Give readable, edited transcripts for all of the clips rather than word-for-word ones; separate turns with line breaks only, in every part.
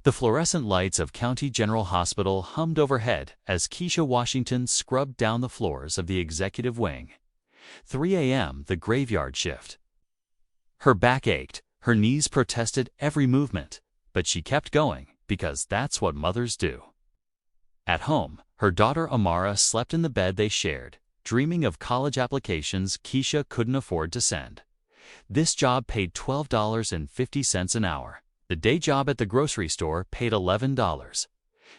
The fluorescent lights of County General Hospital hummed overhead as Keisha Washington scrubbed down the floors of the executive wing. 3 a.m., the graveyard shift. Her back ached, her knees protested every movement, but she kept going because that's what mothers do. At home, her daughter Amara slept in the bed they shared, dreaming of college applications Keisha couldn't afford to send. This job paid $12.50 an hour. The day job at the grocery store paid $11.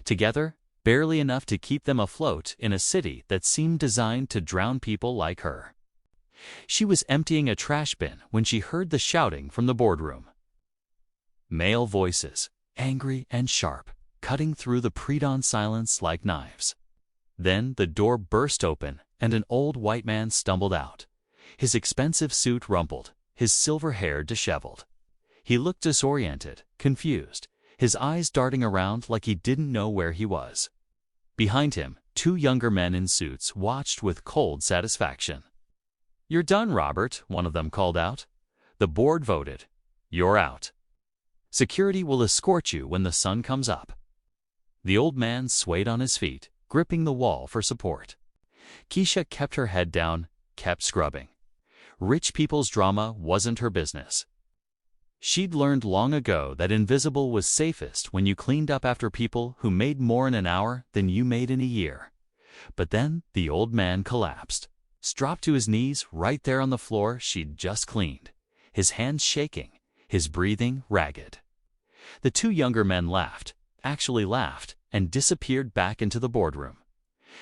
Together, barely enough to keep them afloat in a city that seemed designed to drown people like her. She was emptying a trash bin when she heard the shouting from the boardroom. Male voices, angry and sharp, cutting through the pre-dawn silence like knives. Then the door burst open and an old white man stumbled out. His expensive suit rumpled, his silver hair disheveled. He looked disoriented, confused, his eyes darting around like he didn't know where he was. Behind him, 2 younger men in suits watched with cold satisfaction. "You're done, Robert," one of them called out. "The board voted. You're out. Security will escort you when the sun comes up." The old man swayed on his feet, gripping the wall for support. Keisha kept her head down, kept scrubbing. Rich people's drama wasn't her business. She'd learned long ago that invisible was safest when you cleaned up after people who made more in an hour than you made in a year. But then the old man collapsed, dropped to his knees right there on the floor she'd just cleaned, his hands shaking, his breathing ragged. The 2 younger men laughed, actually laughed, and disappeared back into the boardroom.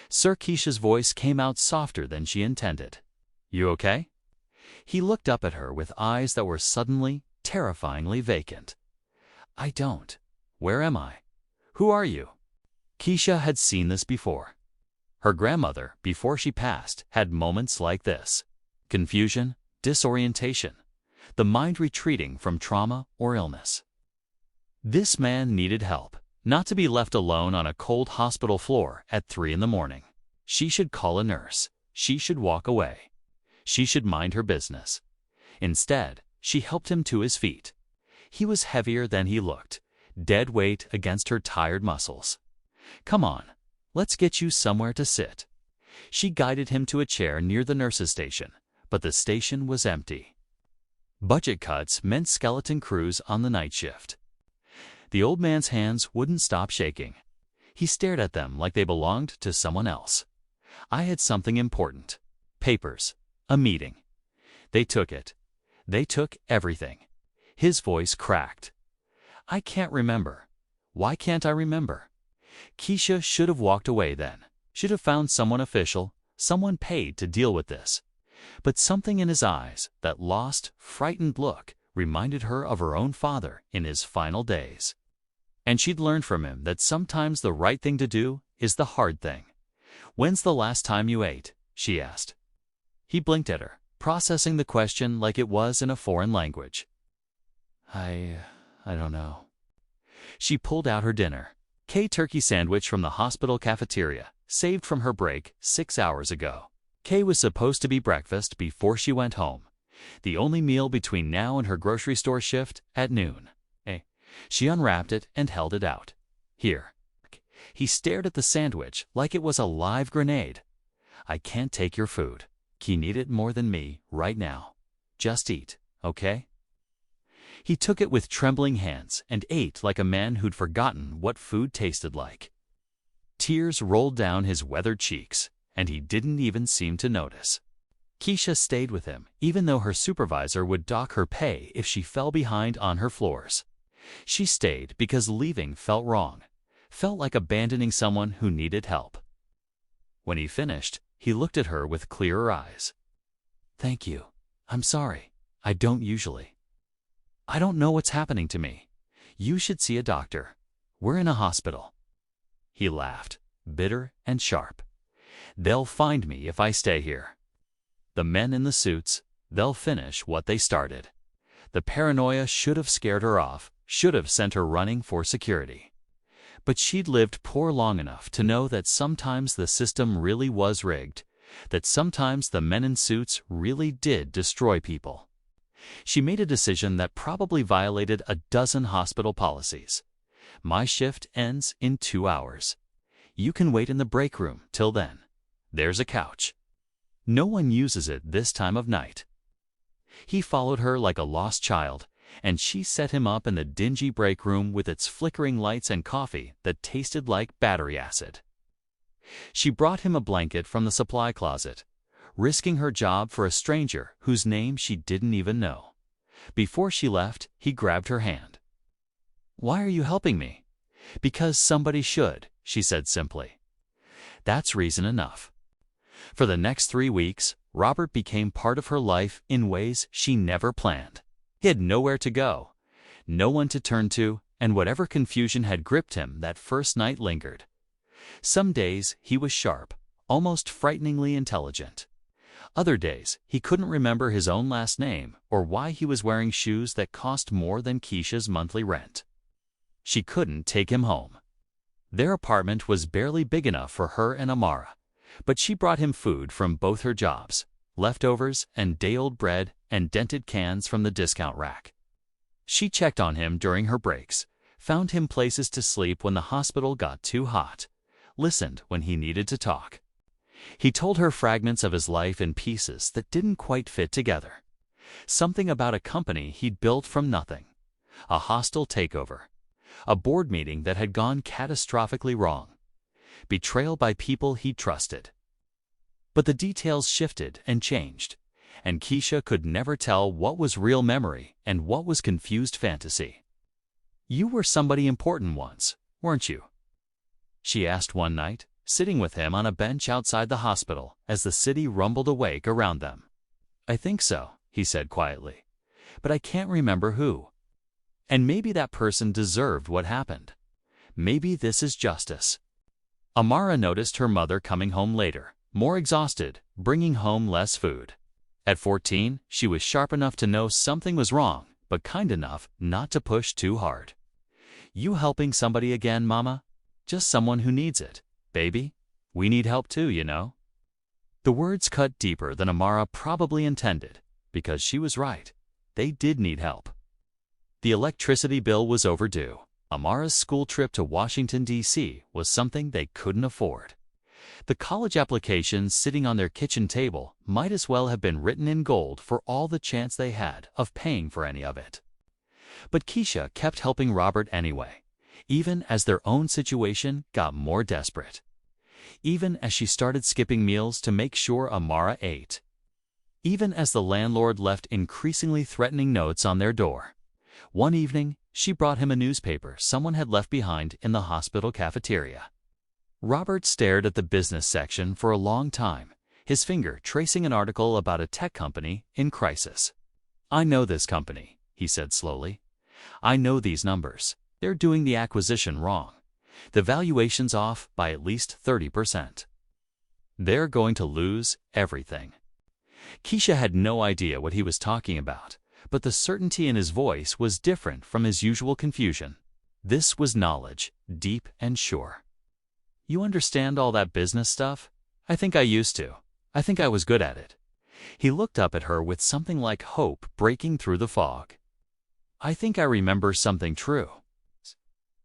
Sir Keisha's voice came out softer than she intended. "You okay?" He looked up at her with eyes that were suddenly, terrifyingly vacant. "I don't. Where am I? Who are you?" Keisha had seen this before. Her grandmother, before she passed, had moments like this. Confusion, disorientation, the mind retreating from trauma or illness. This man needed help, not to be left alone on a cold hospital floor at 3 in the morning. She should call a nurse. She should walk away. She should mind her business. Instead, she helped him to his feet. He was heavier than he looked, dead weight against her tired muscles. "Come on, let's get you somewhere to sit." She guided him to a chair near the nurse's station, but the station was empty. Budget cuts meant skeleton crews on the night shift. The old man's hands wouldn't stop shaking. He stared at them like they belonged to someone else. "I had something important. Papers. A meeting." They took it. They took everything. His voice cracked. "I can't remember. Why can't I remember?" Keisha should have walked away then. Should have found someone official, someone paid to deal with this. But something in his eyes, that lost, frightened look, reminded her of her own father in his final days. And she'd learned from him that sometimes the right thing to do is the hard thing. "When's the last time you ate?" she asked. He blinked at her, processing the question like it was in a foreign language. I don't know." She pulled out her dinner. Turkey sandwich from the hospital cafeteria, saved from her break 6 hours ago. Was supposed to be breakfast before she went home. The only meal between now and her grocery store shift at noon. She unwrapped it and held it out. "Here." He stared at the sandwich like it was a live grenade. "I can't take your food. You need it more than me right now. Just eat, okay?" He took it with trembling hands and ate like a man who'd forgotten what food tasted like. Tears rolled down his weathered cheeks, and he didn't even seem to notice. Keisha stayed with him, even though her supervisor would dock her pay if she fell behind on her floors. She stayed because leaving felt wrong, felt like abandoning someone who needed help. When he finished, he looked at her with clearer eyes. "Thank you. I'm sorry. I don't usually. I don't know what's happening to me. You should see a doctor. We're in a hospital." He laughed, bitter and sharp. "They'll find me if I stay here. The men in the suits, they'll finish what they started." The paranoia should have scared her off, should have sent her running for security. But she'd lived poor long enough to know that sometimes the system really was rigged, that sometimes the men in suits really did destroy people. She made a decision that probably violated a dozen hospital policies. My shift ends in 2 hours. You can wait in the break room till then. There's a couch. No one uses it this time of night. He followed her like a lost child, and she set him up in the dingy break room with its flickering lights and coffee that tasted like battery acid. She brought him a blanket from the supply closet, risking her job for a stranger whose name she didn't even know. Before she left, he grabbed her hand. "Why are you helping me?" "Because somebody should," she said simply. That's reason enough. For the next 3 weeks, Robert became part of her life in ways she never planned. He had nowhere to go, no one to turn to, and whatever confusion had gripped him that first night lingered. Some days he was sharp, almost frighteningly intelligent. Other days he couldn't remember his own last name or why he was wearing shoes that cost more than Keisha's monthly rent. She couldn't take him home. Their apartment was barely big enough for her and Amara, but she brought him food from both her jobs, leftovers and day-old bread and dented cans from the discount rack. She checked on him during her breaks, found him places to sleep when the hospital got too hot, listened when he needed to talk. He told her fragments of his life in pieces that didn't quite fit together. Something about a company he'd built from nothing, a hostile takeover, a board meeting that had gone catastrophically wrong, betrayal by people he trusted. But the details shifted and changed, and Keisha could never tell what was real memory and what was confused fantasy. "You were somebody important once, weren't you?" she asked one night, sitting with him on a bench outside the hospital as the city rumbled awake around them. "I think so," he said quietly, "but I can't remember who. And maybe that person deserved what happened. Maybe this is justice." Amara noticed her mother coming home later, more exhausted, bringing home less food. At 14, she was sharp enough to know something was wrong, but kind enough not to push too hard. "You helping somebody again, Mama? Just someone who needs it, baby. We need help too, you know." The words cut deeper than Amara probably intended, because she was right. They did need help. The electricity bill was overdue. Amara's school trip to Washington, D.C. was something they couldn't afford. The college applications sitting on their kitchen table might as well have been written in gold for all the chance they had of paying for any of it. But Keisha kept helping Robert anyway, even as their own situation got more desperate. Even as she started skipping meals to make sure Amara ate. Even as the landlord left increasingly threatening notes on their door. One evening, she brought him a newspaper someone had left behind in the hospital cafeteria. Robert stared at the business section for a long time, his finger tracing an article about a tech company in crisis. "I know this company," he said slowly. "I know these numbers. They're doing the acquisition wrong. The valuation's off by at least 30%. They're going to lose everything." Keisha had no idea what he was talking about, but the certainty in his voice was different from his usual confusion. This was knowledge, deep and sure. "You understand all that business stuff?" "I think I used to. I think I was good at it." He looked up at her with something like hope breaking through the fog. "I think I remember something true."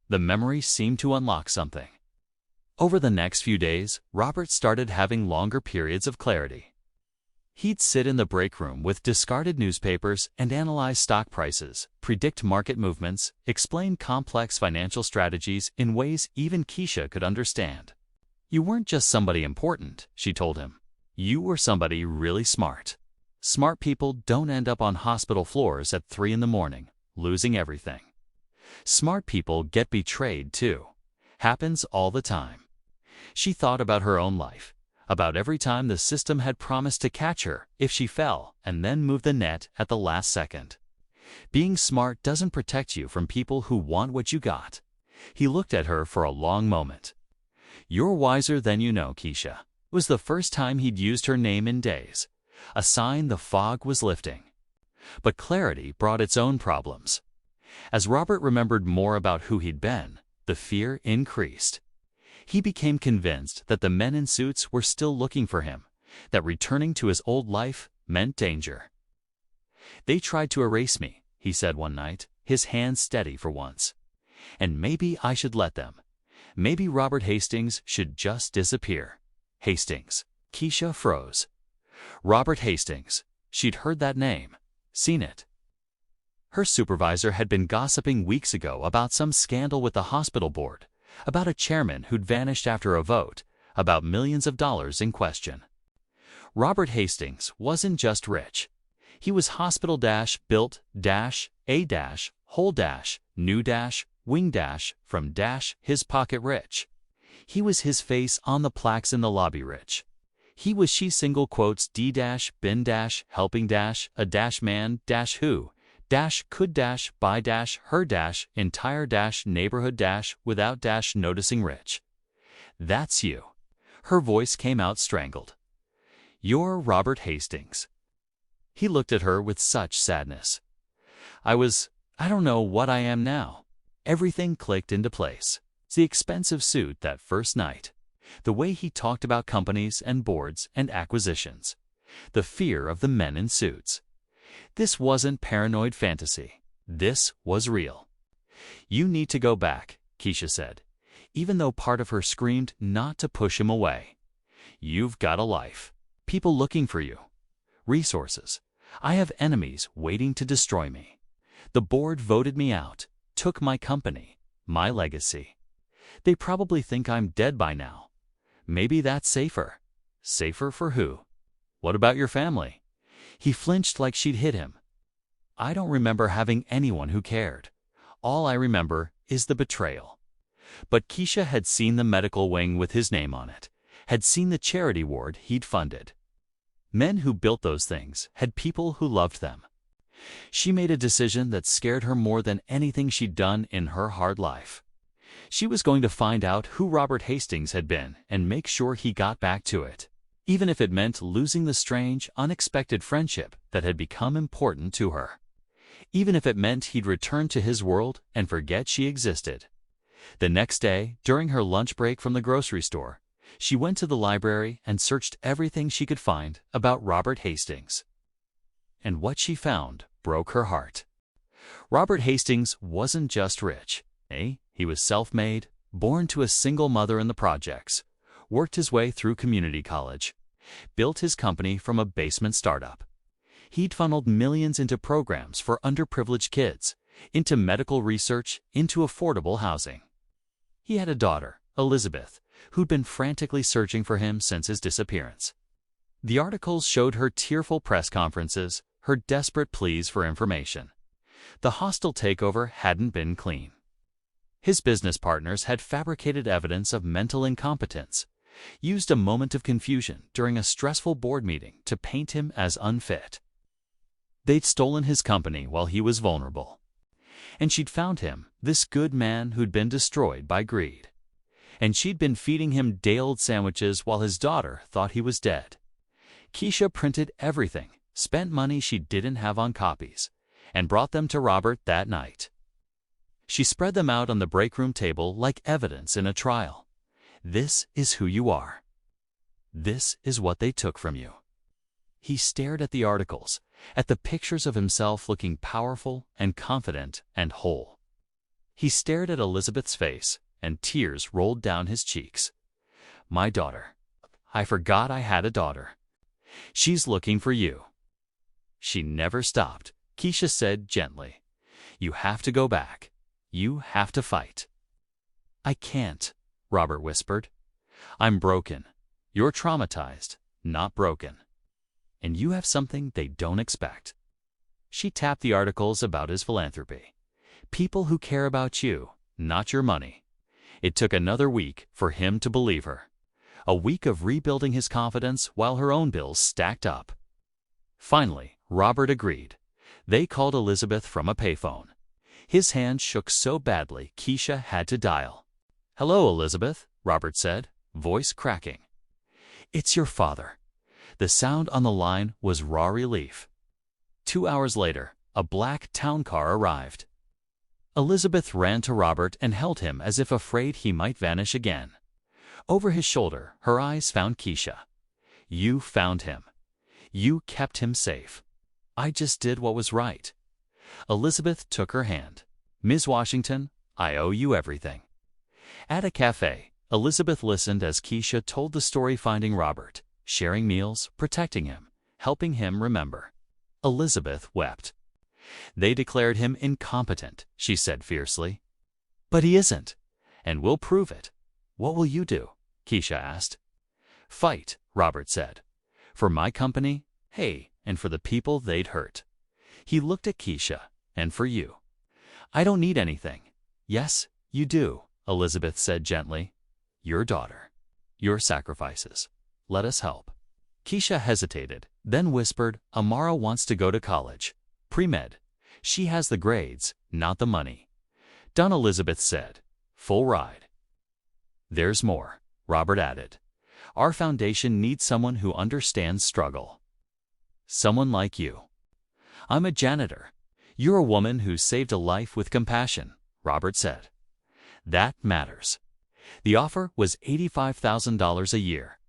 The memory seemed to unlock something. Over the next few days, Robert started having longer periods of clarity. He'd sit in the break room with discarded newspapers and analyze stock prices, predict market movements, explain complex financial strategies in ways even Keisha could understand. "You weren't just somebody important," she told him. "You were somebody really smart. Smart people don't end up on hospital floors at 3 in the morning, losing everything. Smart people get betrayed too. Happens all the time." She thought about her own life, about every time the system had promised to catch her if she fell and then move the net at the last second. Being smart doesn't protect you from people who want what you got. He looked at her for a long moment. "You're wiser than you know, Keisha." It was the first time he'd used her name in days, a sign the fog was lifting. But clarity brought its own problems. As Robert remembered more about who he'd been, the fear increased. He became convinced that the men in suits were still looking for him, that returning to his old life meant danger. "They tried to erase me," he said one night, his hands steady for once. And maybe I should let them. Maybe Robert Hastings should just disappear. Hastings. Keisha froze. Robert Hastings. She'd heard that name. Seen it. Her supervisor had been gossiping weeks ago about some scandal with the hospital board, about a chairman who'd vanished after a vote, about millions of dollars in question. Robert Hastings wasn't just rich. He was hospital-built-a-new-wing-his pocket rich. He was his face on the plaques in the lobby rich. He was she single quotes d-bin-helping-a-man-who-could-by-her-entire-neighborhood-without-noticing rich. That's you. Her voice came out strangled. You're Robert Hastings. He looked at her with such sadness. I don't know what I am now. Everything clicked into place. The expensive suit that first night. The way he talked about companies and boards and acquisitions. The fear of the men in suits. This wasn't paranoid fantasy. This was real. You need to go back, Keisha said, even though part of her screamed not to push him away. You've got a life. People looking for you. Resources. I have enemies waiting to destroy me. The board voted me out, took my company, my legacy. They probably think I'm dead by now. Maybe that's safer. Safer for who? What about your family? He flinched like she'd hit him. I don't remember having anyone who cared. All I remember is the betrayal. But Keisha had seen the medical wing with his name on it, had seen the charity ward he'd funded. Men who built those things had people who loved them. She made a decision that scared her more than anything she'd done in her hard life. She was going to find out who Robert Hastings had been and make sure he got back to it, even if it meant losing the strange, unexpected friendship that had become important to her. Even if it meant he'd return to his world and forget she existed. The next day, during her lunch break from the grocery store, she went to the library and searched everything she could find about Robert Hastings. And what she found broke her heart. Robert Hastings wasn't just rich. He was self-made, born to a single mother in the projects, worked his way through community college, built his company from a basement startup. He'd funneled millions into programs for underprivileged kids, into medical research, into affordable housing. He had a daughter, Elizabeth, who'd been frantically searching for him since his disappearance. The articles showed her tearful press conferences, her desperate pleas for information. The hostile takeover hadn't been clean. His business partners had fabricated evidence of mental incompetence, used a moment of confusion during a stressful board meeting to paint him as unfit. They'd stolen his company while he was vulnerable. And she'd found him, this good man who'd been destroyed by greed. And she'd been feeding him day-old sandwiches while his daughter thought he was dead. Keisha printed everything, spent money she didn't have on copies, and brought them to Robert that night. She spread them out on the break room table like evidence in a trial. This is who you are. This is what they took from you. He stared at the articles, at the pictures of himself looking powerful and confident and whole. He stared at Elizabeth's face, and tears rolled down his cheeks. My daughter. I forgot I had a daughter. She's looking for you. She never stopped, Keisha said gently. You have to go back. You have to fight. I can't, Robert whispered. I'm broken. You're traumatized, not broken. And you have something they don't expect. She tapped the articles about his philanthropy. People who care about you, not your money. It took another week for him to believe her. A week of rebuilding his confidence while her own bills stacked up. Finally, Robert agreed. They called Elizabeth from a payphone. His hand shook so badly Keisha had to dial. Hello, Elizabeth, Robert said, voice cracking. It's your father. The sound on the line was raw relief. 2 hours later, a black town car arrived. Elizabeth ran to Robert and held him as if afraid he might vanish again. Over his shoulder, her eyes found Keisha. You found him. You kept him safe. I just did what was right. Elizabeth took her hand. Ms. Washington, I owe you everything." At a cafe, Elizabeth listened as Keisha told the story, finding Robert, sharing meals, protecting him, helping him remember. Elizabeth wept. "They declared him incompetent," she said fiercely. "But he isn't, and we'll prove it." "What will you do?" Keisha asked. "Fight," Robert said. "For my company, hey, and for the people they'd hurt." He looked at Keisha. "And for you." "I don't need anything." "Yes, you do," Elizabeth said gently. "Your daughter. Your sacrifices. Let us help." Keisha hesitated, then whispered, "Amara wants to go to college. Pre-med. She has the grades, not the money." "Done," Elizabeth said. "Full ride." "There's more," Robert added. "Our foundation needs someone who understands struggle. Someone like you." "I'm a janitor." "You're a woman who saved a life with compassion," Robert said. "That matters." The offer was $85,000 a year.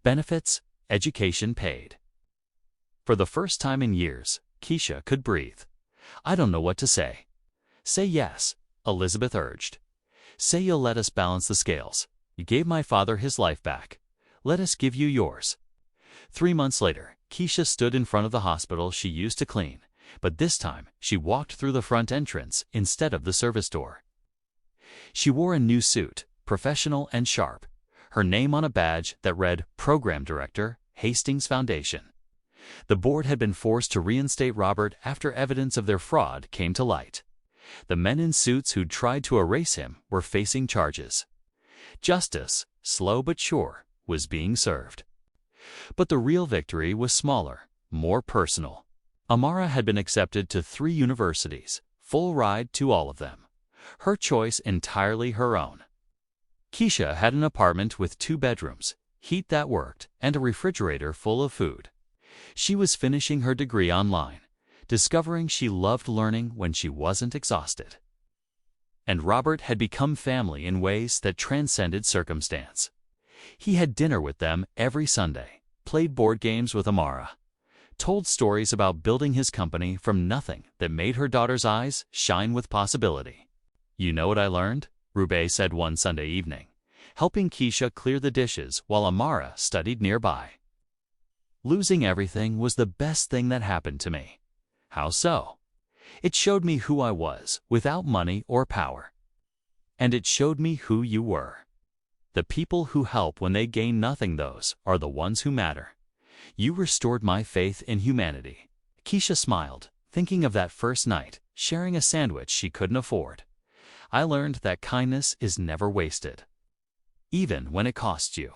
Benefits, education paid. For the first time in years, Keisha could breathe. "I don't know what to say." "Say yes," Elizabeth urged. "Say you'll let us balance the scales. You gave my father his life back. Let us give you yours." 3 months later, Keisha stood in front of the hospital she used to clean, but this time she walked through the front entrance instead of the service door. She wore a new suit, professional and sharp, her name on a badge that read Program Director, Hastings Foundation. The board had been forced to reinstate Robert after evidence of their fraud came to light. The men in suits who'd tried to erase him were facing charges. Justice, slow but sure, was being served. But the real victory was smaller, more personal. Amara had been accepted to 3 universities, full ride to all of them. Her choice entirely her own. Keisha had an apartment with 2 bedrooms, heat that worked, and a refrigerator full of food. She was finishing her degree online, discovering she loved learning when she wasn't exhausted. And Robert had become family in ways that transcended circumstance. He had dinner with them every Sunday, played board games with Amara, told stories about building his company from nothing that made her daughter's eyes shine with possibility. "You know what I learned?" Rube said one Sunday evening, helping Keisha clear the dishes while Amara studied nearby. "Losing everything was the best thing that happened to me." "How so?" "It showed me who I was without money or power. And it showed me who you were. The people who help when they gain nothing, those are the ones who matter. You restored my faith in humanity." Keisha smiled, thinking of that first night, sharing a sandwich she couldn't afford. "I learned that kindness is never wasted. Even when it costs you.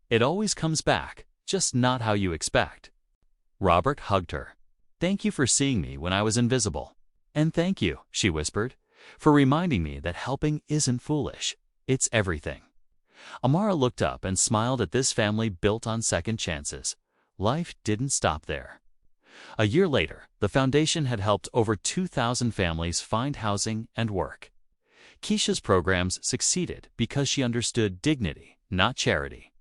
It always comes back, just not how you expect." Robert hugged her. "Thank you for seeing me when I was invisible." "And thank you," she whispered, "for reminding me that helping isn't foolish. It's everything." Amara looked up and smiled at this family built on second chances. Life didn't stop there. A year later, the foundation had helped over 2,000 families find housing and work. Keisha's programs succeeded because she understood dignity, not charity.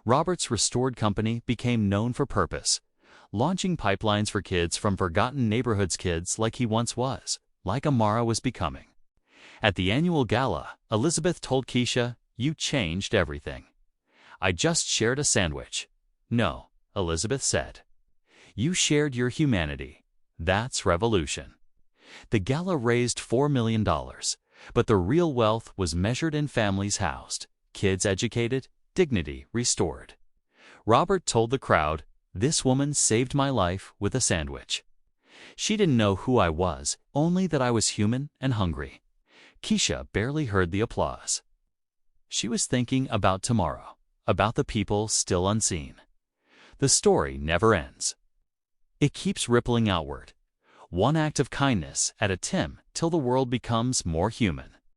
Robert's restored company became known for purpose, launching pipelines for kids from forgotten neighborhoods, kids like he once was, like Amara was becoming. At the annual gala, Elizabeth told Keisha, "You changed everything." "I just shared a sandwich." "No," Elizabeth said. "You shared your humanity. That's revolution." The gala raised $4 million, but the real wealth was measured in families housed, kids educated, dignity restored. Robert told the crowd, "This woman saved my life with a sandwich. She didn't know who I was, only that I was human and hungry." Keisha barely heard the applause. She was thinking about tomorrow, about the people still unseen. The story never ends. It keeps rippling outward, one act of kindness at a time till the world becomes more human.